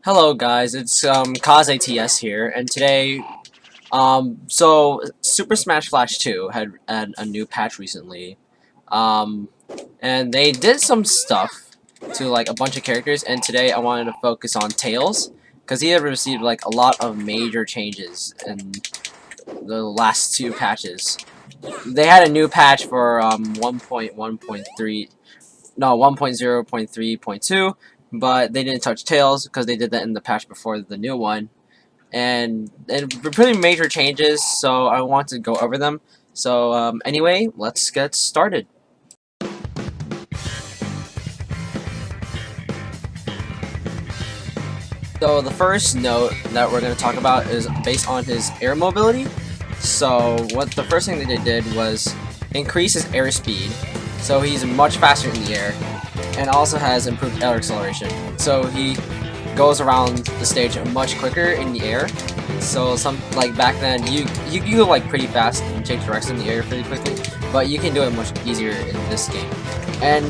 Hello guys, it's Kaze TS here, and today, so Super Smash Flash 2 had a new patch recently, um, and they did some stuff to like a bunch of characters, and today I wanted to focus on Tails, because he had received like a lot of major changes in the last two patches. They had a new patch for 1.1.3, no 1.0.3.2. But they didn't touch Tails because they did that in the patch before the new one, and pretty major changes. So I want to go over them. So anyway, let's get started. So the first note that we're going to talk about is based on his air mobility. So what the first thing that they did was increase his air speed, so he's much faster in the air, and also has improved air acceleration. So he goes around the stage much quicker in the air. So like back then, you go like pretty fast and change direction in the air pretty quickly, but you can do it much easier in this game. And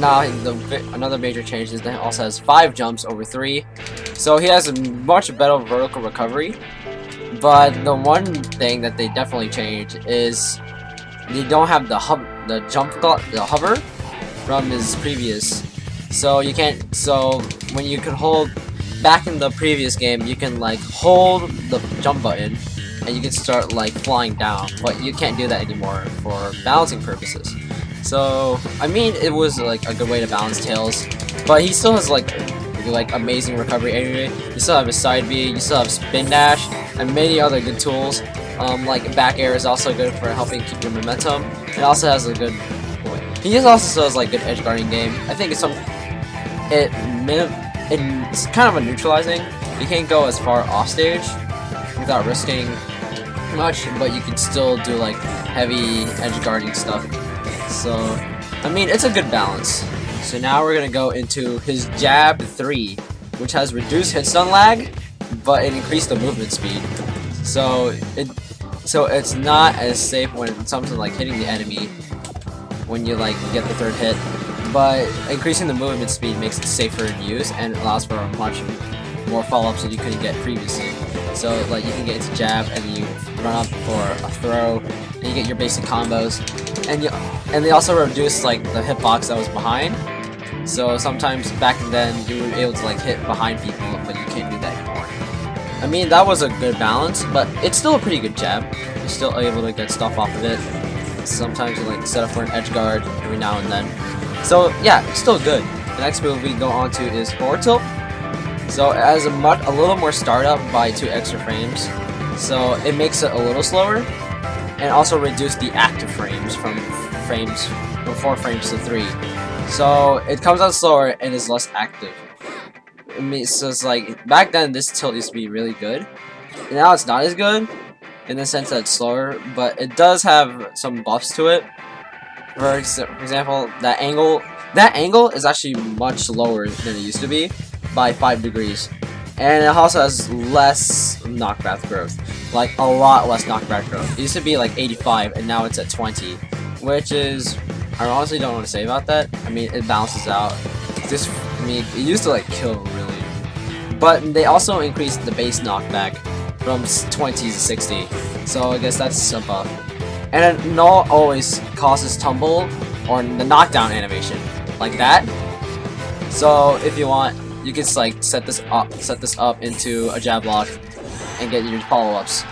another major change is that it also has 5 jumps over 3, so he has a much better vertical recovery. But the one thing that they definitely changed is they don't have the hover from his previous. So you can't. So when you can hold back in the previous game, you can like hold the jump button and you can start like flying down, but you can't do that anymore for balancing purposes. So I mean, it was like a good way to balance Tails, but he still has like amazing recovery anyway. You still have his side B, you still have spin dash, and many other good tools. Like back air is also good for helping keep your momentum. It also has a good. He just also still has like good edge guarding game. I think it's it's kind of a neutralizing. You can't go as far off stage without risking much, but you can still do like heavy edge guarding stuff. So I mean, it's a good balance. So now we're gonna go into his jab 3, which has reduced hit stun lag, but it increased the movement speed. So it's not as safe when it comes to like hitting the enemy when you like get the 3rd hit, but increasing the movement speed makes it safer in use and allows for much more follow-ups than you couldn't get previously. So like you can get into jab and you run up for a throw and you get your basic combos, and they also reduced like the hitbox that was behind. So sometimes back then you were able to like hit behind people, but you can't do that anymore. I mean, that was a good balance, but it's still a pretty good jab. You're still able to get stuff off of it. Sometimes you like set up for an edge guard every now and then. So yeah, it's still good. The next move we go on to is forward tilt. So it has a little more startup by 2 extra frames. So it makes it a little slower, and also reduce the active frames from 4 frames to 3. So it comes out slower and is less active. I mean, so it's like back then this tilt used to be really good, and now it's not as good in the sense that it's slower, but it does have some buffs to it. For example, that angle is actually much lower than it used to be by 5 degrees, and it also has less knockback growth, like a lot less knockback growth. It used to be like 85 and now it's at 20, which is, I honestly don't want to say about that. I mean, it balances out. It used to like kill really, but they also increased the base knockback from 20 to 60, so I guess that's a buff. And it not always causes tumble or the knockdown animation like that. So if you want, you can like set this up into a jab block and get your follow-ups.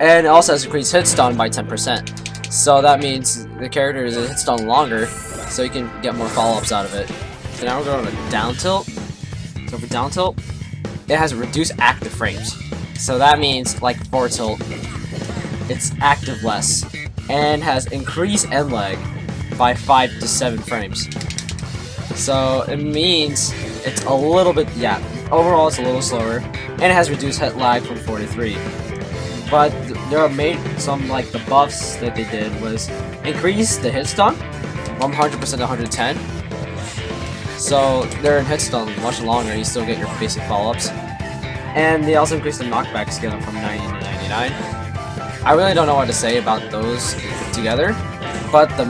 And it also has increased hit stun by 10%. So that means the character is hit stun longer, so you can get more follow-ups out of it. So now we're going to down tilt. So for down tilt, it has reduced active frames. So that means like forward tilt, it's active less, and has increased end lag by 5 to 7 frames. So it means it's a little bit, yeah, overall it's a little slower, and it has reduced hit lag from 4 to 3. But there are some like the buffs that they did was increase the hit stun from 100% to 110. So they're in hit stun much longer, you still get your basic follow-ups. And they also increased the knockback skill from 90 to 99. I really don't know what to say about those together, but the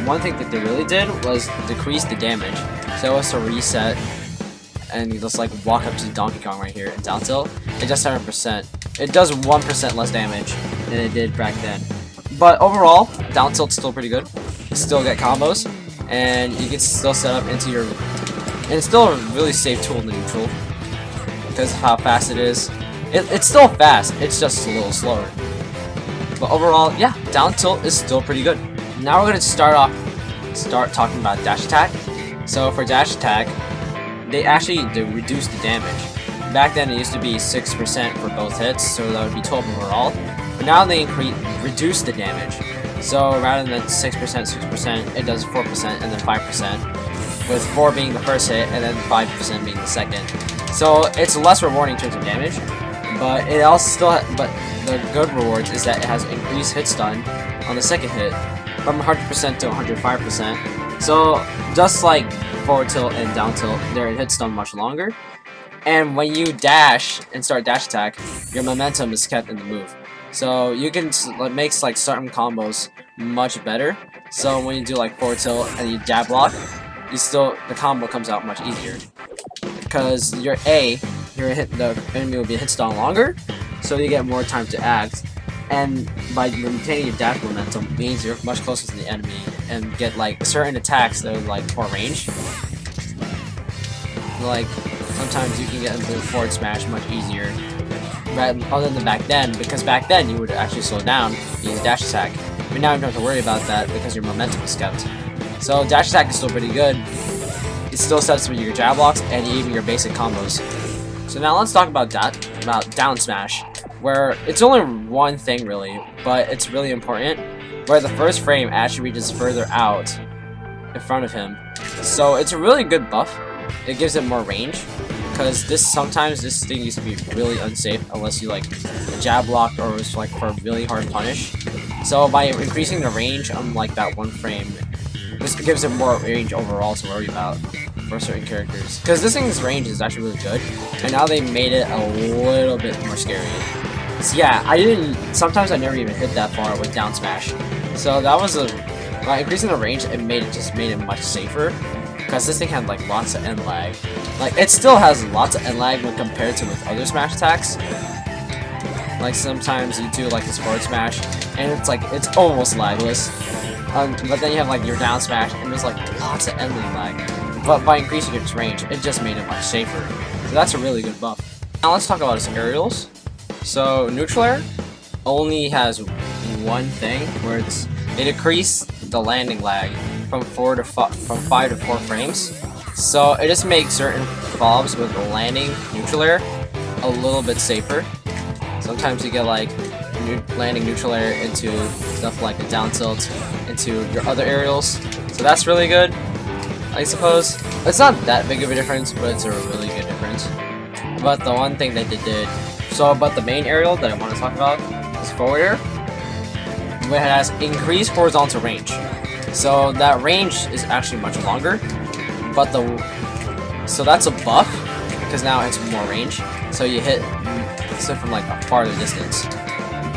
one thing that they really did was decrease the damage. So it was to reset and you just like walk up to Donkey Kong right here and down tilt, it does 7%. It does 1% less damage than it did back then. But overall, down tilt's still pretty good. You still get combos, and you can still set up into your. And it's still a really safe tool in the neutral because of how fast it is. It's still fast. It's just a little slower. But overall, yeah, down tilt is still pretty good. Now we're gonna start talking about dash attack. So for dash attack, they reduce the damage. Back then it used to be 6% for both hits, so that would be 12 overall. But now they reduce the damage. So rather than 6%, it does 4% and then 5%, with 4 being the first hit and then 5% being the second. So it's less rewarding in terms of damage, but it also but the good rewards is that it has increased hit stun on the second hit from 100% to 105%. So just like forward tilt and down tilt, their hit stun much longer. And when you dash and start dash attack, your momentum is kept in the move. So you can make like certain combos much better. So when you do like forward tilt and you jab block, the combo comes out much easier because the enemy will be hit stun longer, so you get more time to act. And by maintaining your dash momentum means you're much closer to the enemy and get like certain attacks that are like for range. Like sometimes you can get into forward smash much easier. Other than back then, because back then you would actually slow down, use dash attack. But now you don't have to worry about that because your momentum is kept. So dash attack is still pretty good. It still sets with your jab blocks and even your basic combos. So now let's talk about down smash, where it's only one thing really, but it's really important, where the first frame actually reaches further out in front of him. So it's a really good buff. It gives it more range, because sometimes this thing used to be really unsafe unless you like a jab block or it was like for a really hard punish. So by increasing the range on like that one frame, this gives it more range overall to worry about for certain characters. Because this thing's range is actually really good, and now they made it a little bit more scary. So yeah, sometimes I never even hit that far with down smash. So that was by increasing the range, it made it much safer. Because this thing had like lots of end lag. Like it still has lots of end lag when compared to with other smash attacks. Like sometimes you do like this forward smash and it's almost lagless. But then you have like your down smash and there's like lots of end lag. But by increasing its range, it just made it much safer. So that's a really good buff. Now let's talk about its aerials. So neutral air only has one thing where they decrease the landing lag from 5 to 4 frames. So it just makes certain fobs with landing neutral air a little bit safer. Sometimes you get like landing neutral air into stuff like a down tilt into your other aerials. So that's really good, I suppose. It's not that big of a difference, but it's a really good difference. But the one thing that they did, but the main aerial that I want to talk about is forward air, which has increased horizontal range. So that range is actually much longer, but so that's a buff because now it's more range. So you hit from like a farther distance.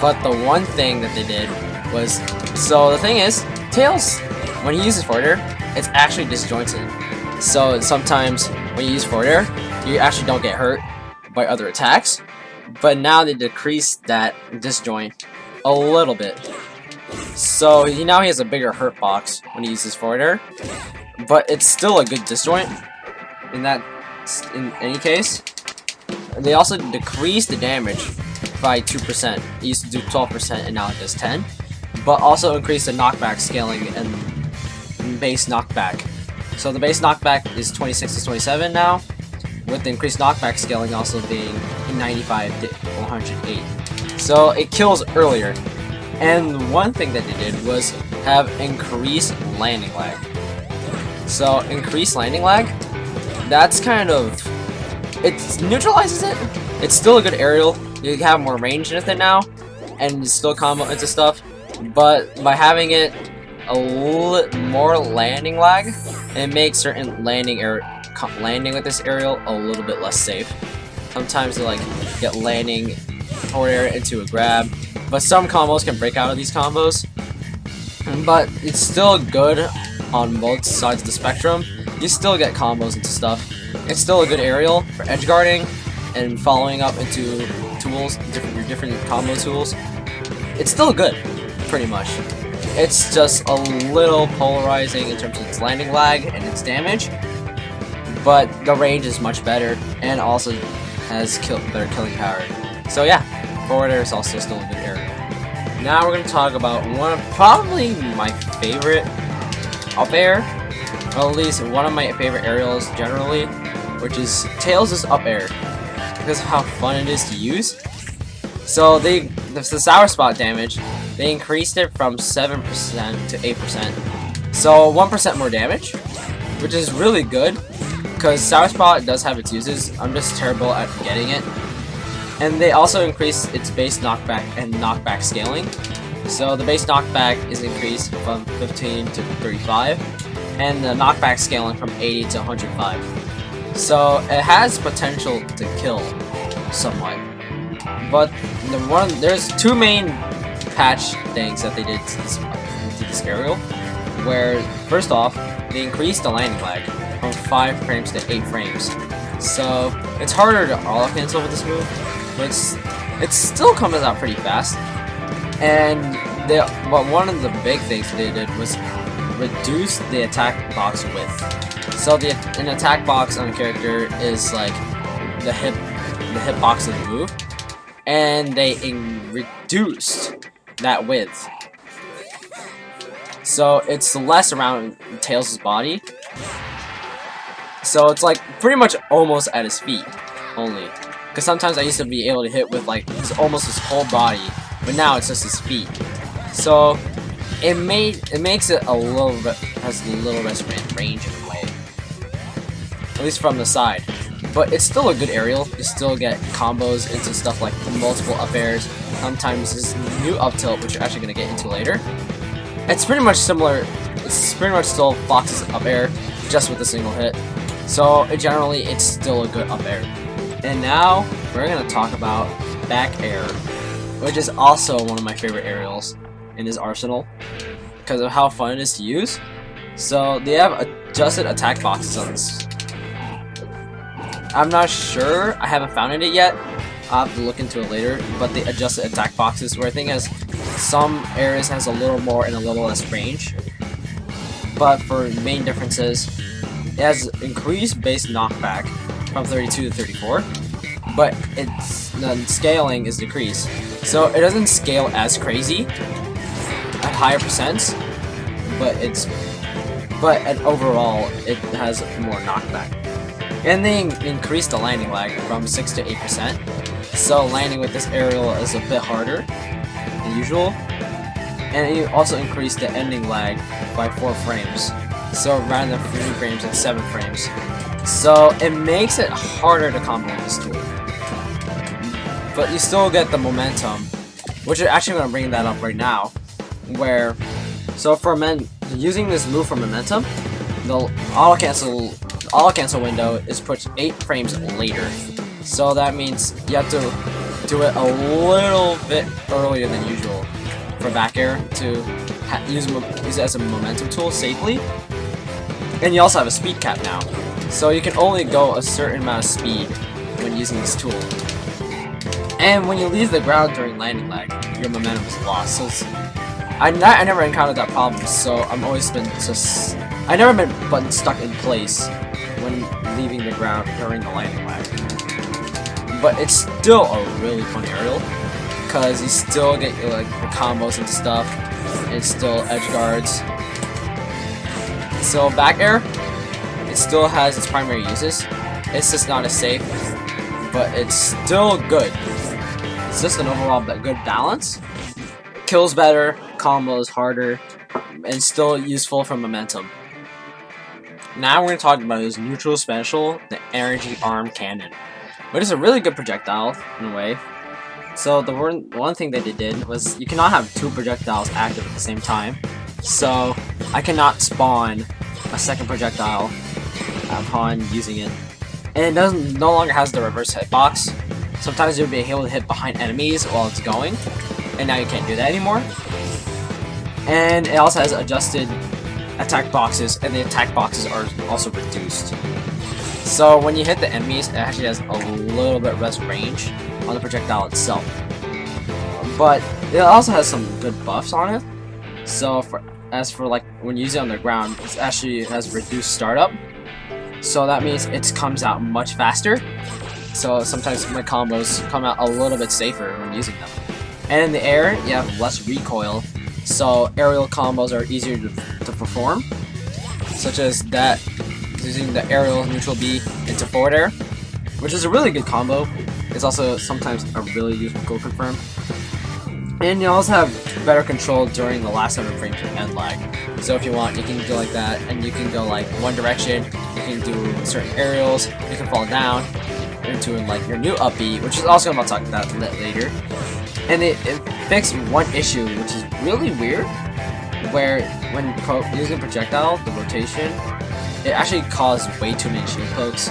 But the one thing that they did was, so the thing is, Tails, when he uses forward air, it's actually disjointed. So sometimes when you use forward air, you actually don't get hurt by other attacks. But now they decrease that disjoint a little bit. So now he has a bigger hurt box when he uses forward air, but it's still a good disjoint in any case. They also decrease the damage by 2%. It used to do 12% and now it does 10%, but also increase the knockback scaling and base knockback. So the base knockback is 26 to 27 now, with the increased knockback scaling also being 95 to 108. So it kills earlier. And one thing that they did was have increased landing lag. So increased landing lag, that's it neutralizes it. It's still a good aerial. You have more range in it now, and still combo into stuff. But by having it a little more landing lag, it makes certain landing with this aerial a little bit less safe. Sometimes you like get landing forward air into a grab. But some combos can break out of these combos. But it's still good on both sides of the spectrum. You still get combos into stuff. It's still a good aerial for edge guarding and following up into tools, your different combo tools. It's still good, pretty much. It's just a little polarizing in terms of its landing lag and its damage, but the range is much better and also has better killing power. So yeah, forward air is also still a good aerial. Now we're going to talk about probably my favorite up air, or at least one of my favorite aerials generally, which is Tails' up air, because of how fun it is to use. So the sour spot damage, they increased it from 7% to 8%, so 1% more damage, which is really good, because sour spot does have its uses. I'm just terrible at getting it. And they also increased its base knockback and knockback scaling. So the base knockback is increased from 15 to 35, and the knockback scaling from 80 to 105. So it has potential to kill somewhat. But there's two main patch things that they did to this aerial, where first off, they increased the landing lag from 5 frames to 8 frames. So it's harder to auto cancel with this move, but it still comes out pretty fast. And one of the big things they did was reduce the attack box width. So an attack box on a character is like the hit box of the move, and they reduced that width. So it's less around Tails' body. So it's like pretty much almost at his feet only. Because sometimes I used to be able to hit with like almost his whole body, but now it's just his feet. So it makes it a little bit, has a little less range in a way, at least from the side. But it's still a good aerial. You still get combos into stuff like multiple up airs. Sometimes this new up tilt, which you're actually gonna get into later. It's pretty much similar. It's pretty much still Fox's up air, just with a single hit. So generally, it's still a good up air. And now we're gonna talk about back air, which is also one of my favorite aerials in his arsenal because of how fun it is to use. So they have adjusted attack boxes on this. I'm not sure, I haven't found it yet. I'll have to look into it later, but they adjusted attack boxes where I think some areas has a little more and a little less range. But for main differences, it has increased base knockback from 32 to 34, but the scaling is decreased. So it doesn't scale as crazy at higher percents, but overall it has more knockback. And they increased the landing lag from 6 to 8%. So landing with this aerial is a bit harder than usual. And it also increased the ending lag by 4 frames. So rather than 3 frames, it's 7 frames. So it makes it harder to combo with this tool. But you still get the momentum, which is actually going to bring that up right now. So for using this move for momentum, the auto cancel window is pushed 8 frames later. So that means you have to do it a little bit earlier than usual for back air to use it as a momentum tool safely. And you also have a speed cap now, so you can only go a certain amount of speed when using this tool. And when you leave the ground during landing lag, your momentum is lost. So I never encountered that problem, so I've never been stuck in place when leaving the ground during the landing lag. But it's still a really fun aerial, because you still get like the combos into stuff, and still edge guards. So back air, it still has its primary uses. It's just not as safe, but it's still good. It's just an overall good balance. Kills better, combos harder, and still useful for momentum. Now we're going to talk about his neutral special, the Energy Arm Cannon, which is a really good projectile in a way. So the one thing that they did was you cannot have 2 projectiles active at the same time. So I cannot spawn a second projectile upon using it. And it no longer has the reverse hitbox. Sometimes you'll be able to hit behind enemies while it's going, and now you can't do that anymore. And it also has adjusted attack boxes, and the attack boxes are also reduced. So when you hit the enemies, it actually has a little bit less range on the projectile itself. But it also has some good buffs on it. So as for like when you use it on the ground, it actually has reduced startup. So that means it comes out much faster. So sometimes my combos come out a little bit safer when using them. And in the air, you have less recoil. So aerial combos are easier to perform. Such as that, using the aerial neutral B into forward air, which is a really good combo. It's also sometimes a really useful confirm. And you also have better control during the last 7 frames of end lag. So if you want, you can go like that, and you can go like one direction. You can do certain aerials. You can fall down into like your new up B, which is also I'm about to talk about that later. And it fixed one issue, which is really weird, where when using projectile, the rotation, it actually caused way too many shield pokes,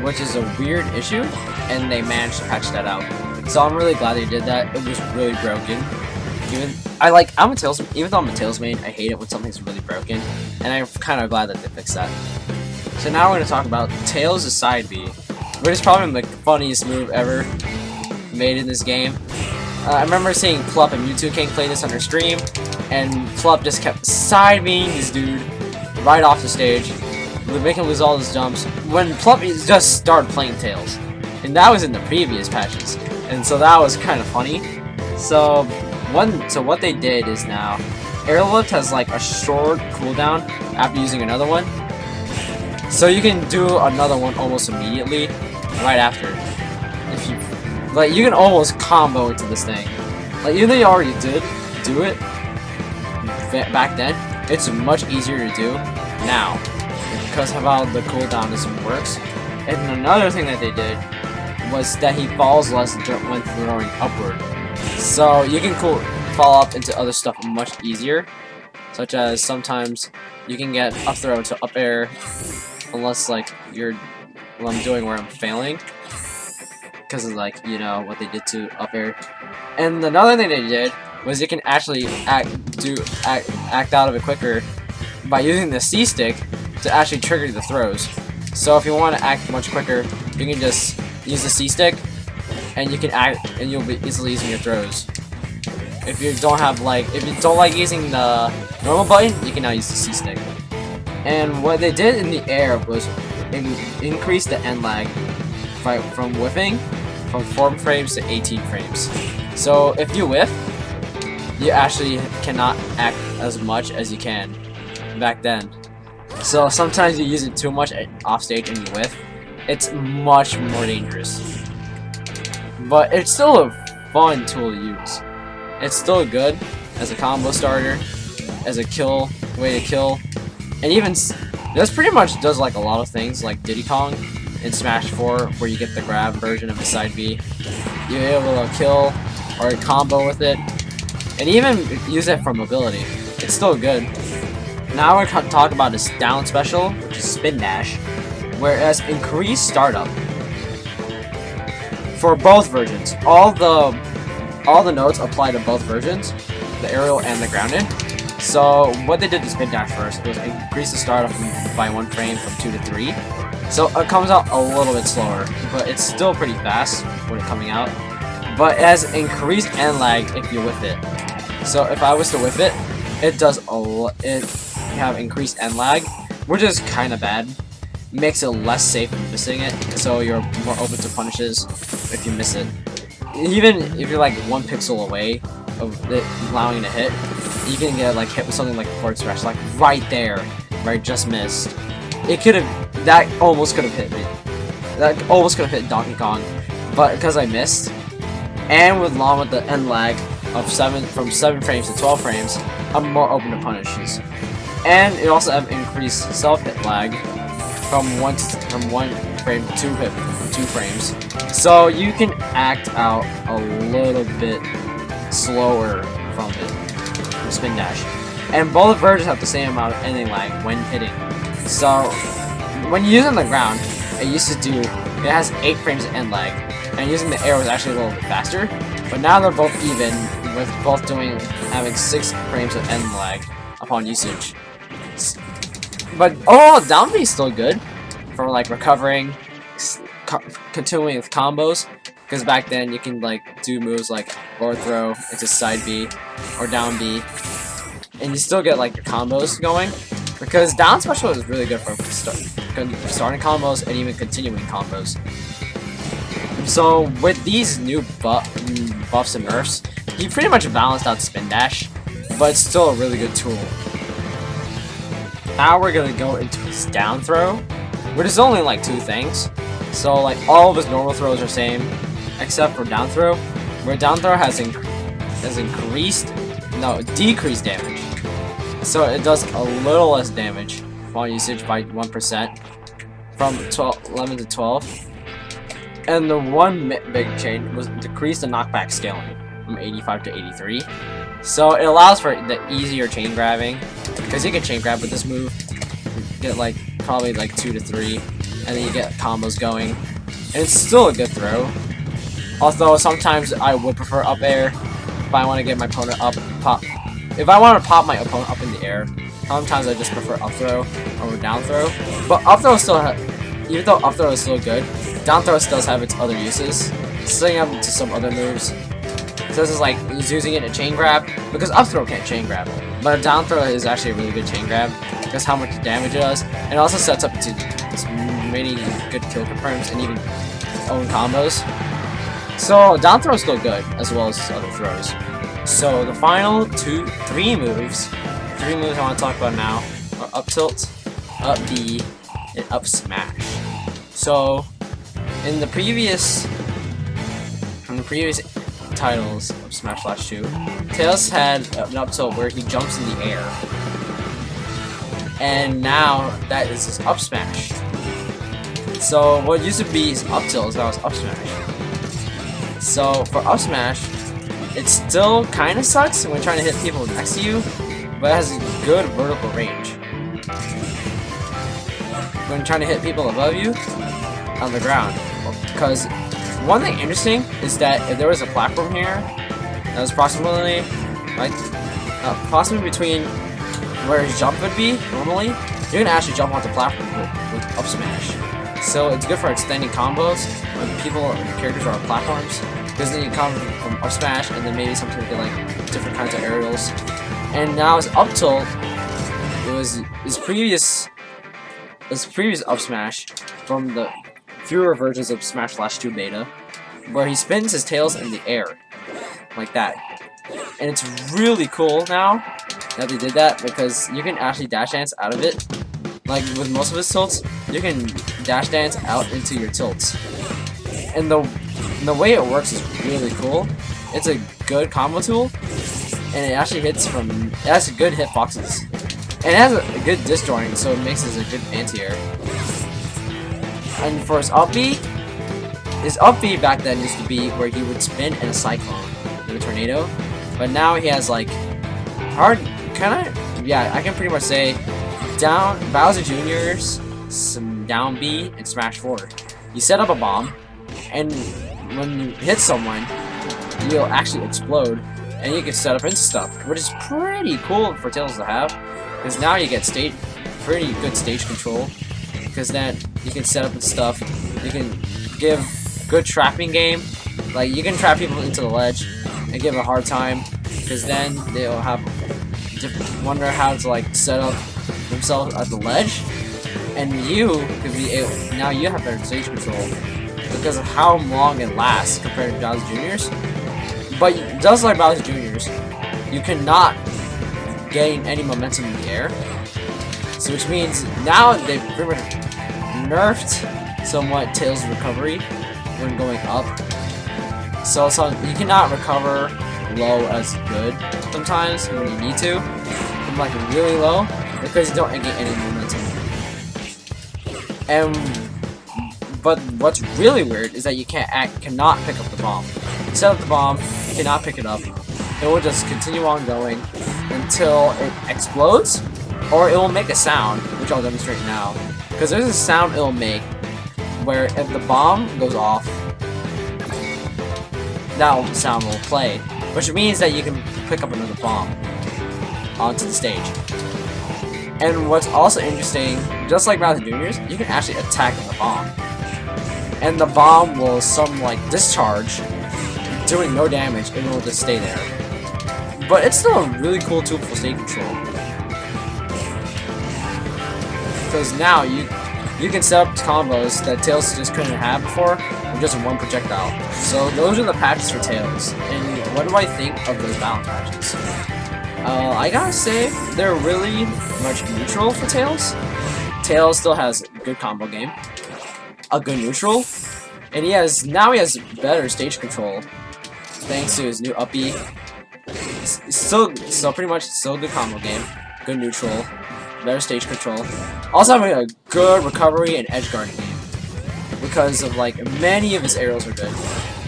which is a weird issue, and they managed to patch that out. So I'm really glad they did that. It was really broken. I'm a Tails, even though I'm a Tails main, I hate it when something's really broken, and I'm kind of glad that they fixed that. So now we're going to talk about Tails' side B, which is probably the funniest move ever made in this game. I remember seeing Plup and Mewtwo King play this on their stream, and Plup just kept side B'ing this dude right off the stage, making him lose all his jumps, when Plup just started playing Tails. And that was in the previous patches, and so that was kind of funny. So what they did is now, Aerial Lift has like a short cooldown after using another one. So you can do another one almost immediately, right after. If you like, you can almost combo into this thing. Like, even though you already did do it back then, it's much easier to do now because of how the cooldown system works. And another thing that they did was that he falls less when throwing upward. So you can fall up into other stuff much easier, such as sometimes you can get up throw to up air, unless like I'm doing where I'm failing, because of like, you know, what they did to up air. And another thing they did was you can actually act out of it quicker by using the C stick to actually trigger the throws. So if you want to act much quicker, you can just use the C stick, and you can act, and you'll be easily using your throws. If you don't like using the normal button, you can now use the C stick. And what they did in the air was increase the end lag from whiffing from 4 frames to 18 frames. So if you whiff, you actually cannot act as much as you can back then. So sometimes you use it too much off stage and you whiff. It's much more dangerous. But it's still a fun tool to use. It's still good as a combo starter, as a way to kill, and even this pretty much does like a lot of things like Diddy Kong in Smash 4, where you get the grab version of the side B. You're able to kill or combo with it, and even use it for mobility. It's still good. Now we're going to talk about this down special, which is Spin Dash, where it has increased startup for both versions. All the notes apply to both versions, the aerial and the grounded. So what they did to Spin Dash first was increase the startup by 1 frame from 2 to 3. So it comes out a little bit slower, but it's still pretty fast when it's coming out. But it has increased end lag if you whiff it. So if I was to whiff it, it does you have increased end lag, which is kind of bad. Makes it less safe from missing it, so you're more open to punishes if you miss it. Even if you're like 1 pixel away of it allowing it to hit, you can get like hit with something like a forward smash, like right there, where I just missed. That almost could have hit me. That almost could have hit Donkey Kong, but because I missed, and along with the end lag of from 7 frames to 12 frames, I'm more open to punishes. And it also have increased self-hit lag from 1 frame to 2 frames. So you can act out a little bit slower from it, from Spin Dash. And both versions have the same amount of ending lag when hitting. So when you use it on the ground, it has 8 frames of end lag, and using the air was actually a little bit faster. But now they're both even, with both having 6 frames of end lag upon usage. But overall, down B is still good. for like recovering, continuing with combos. Because back then you can like do moves like forward throw into side B or down B, and you still get like your combos going. Because down special is really good for starting combos and even continuing combos. So with these new buffs and nerfs, he pretty much balanced out spin dash, but it's still a really good tool. Now we're gonna go into his down throw, which is only like 2 things. So like all of his normal throws are same, except for down throw, where down throw has decreased damage. So it does a little less damage while usage by 1% from 11 to 12. And the one big change was decrease the knockback scaling from 85 to 83. So it allows for the easier chain grabbing, because you can chain grab with this move, get like probably like 2 to 3, and then you get combos going. And it's still a good throw. Although sometimes I would prefer up air if I want to get my opponent up pop. If I want to pop my opponent up in the air, sometimes I just prefer up throw over down throw. But up throw still, even though up throw is still good, down throw still have its other uses, setting up to some other moves. So this is like using it in a chain grab, because up throw can't chain grab, but a down throw is actually a really good chain grab because how much damage it does, and it also sets up to many good kill confirms and even own combos. So down throw is still good as well as other throws. So the final 3 moves I want to talk about now are up tilt, up B, and up smash. So in the previous titles of Smash Slash 2, Tails had an up tilt where he jumps in the air, and now that is his up smash. So what used to be his up tilt is now his up smash. So for up smash, it still kind of sucks when trying to hit people next to you, but it has a good vertical range. When trying to hit people above you on the ground, because one thing interesting is that if there was a platform here that was approximately between where his jump would be normally, you can actually jump off the platform with up smash. So it's good for extending combos when people or characters are on platforms, because then you come from up smash and then maybe sometimes get like different kinds of aerials. And now his up tilt, it was his previous up smash from the fewer versions of Smash Slash 2 beta, where he spins his tails in the air like that. And it's really cool now that they did that, because you can actually dash dance out of it. Like with most of his tilts, you can dash dance out into your tilts. And the way it works is really cool. It's a good combo tool, and it actually it has good hitboxes. And it has a good disjoint, so it makes it a good anti-air. And for his up B back then used to be where he would spin in a cyclone, in a tornado. But now he has like I can pretty much say down Bowser Jr.'s some down B and smash forward. You set up a bomb, and when you hit someone, you'll actually explode, and you can set up into stuff, which is pretty cool for Tails to have, because now you get pretty good stage control, because then you can set up and stuff. You can give good trapping game, like you can trap people into the ledge and give a hard time, because then they'll wonder how to like set up themselves at the ledge, and you could be able, now you have better stage control because of how long it lasts compared to Bowser Jr.'s. But just like Bowser Jr.'s, you cannot gain any momentum in the air. So which means now they've pretty much nerfed somewhat Tails' recovery when going up. So you cannot recover low as good sometimes when you need to, from like really low, because you don't get any momentum. But what's really weird is that you cannot pick up the bomb. You set up the bomb, you cannot pick it up. It will just continue on going until it explodes, or it will make a sound, which I'll demonstrate now. Because there's a sound it'll make where if the bomb goes off, that sound will play, which means that you can pick up another bomb onto the stage. And what's also interesting, just like Bowser Jr.'s, you can actually attack the bomb. And the bomb will discharge, doing no damage, and it will just stay there. But it's still a really cool tool for stage control. Because now you can set up combos that Tails just couldn't have before with just one projectile. So those are the patches for Tails. And what do I think of those battle patches? I gotta say, they're really much neutral for Tails. Tails still has a good combo game, a good neutral, and now he has better stage control thanks to his new uppy. So pretty much still a good combo game, good neutral, better stage control. Also having a good recovery and edge guarding game because of many of his aerials are good.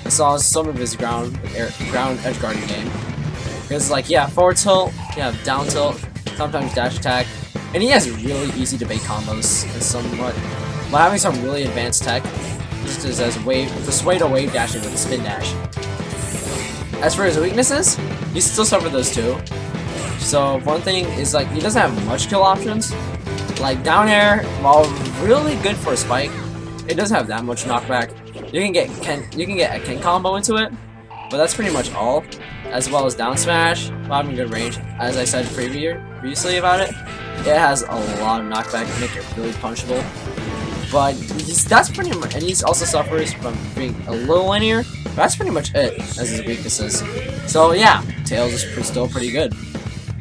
I saw some of his ground edge guarding game. Because forward tilt, down tilt, sometimes dash attack, and he has really easy to bait combos and somewhat, but having some really advanced tech, just as the sway to wave dashing with the spin dash. As for his weaknesses, you still suffer those too. So one thing is he doesn't have much kill options. Down air, while really good for a spike, it doesn't have that much knockback. You can get a Ken combo into it, but that's pretty much all. As well as down smash, while having good range. As I said previously about it, it has a lot of knockback to make it really punchable. But that's pretty much, and he also suffers from being a little linear. But that's pretty much it as his weaknesses. So yeah, Tails is still pretty good.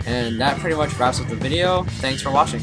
And that pretty much wraps up the video. Thanks for watching.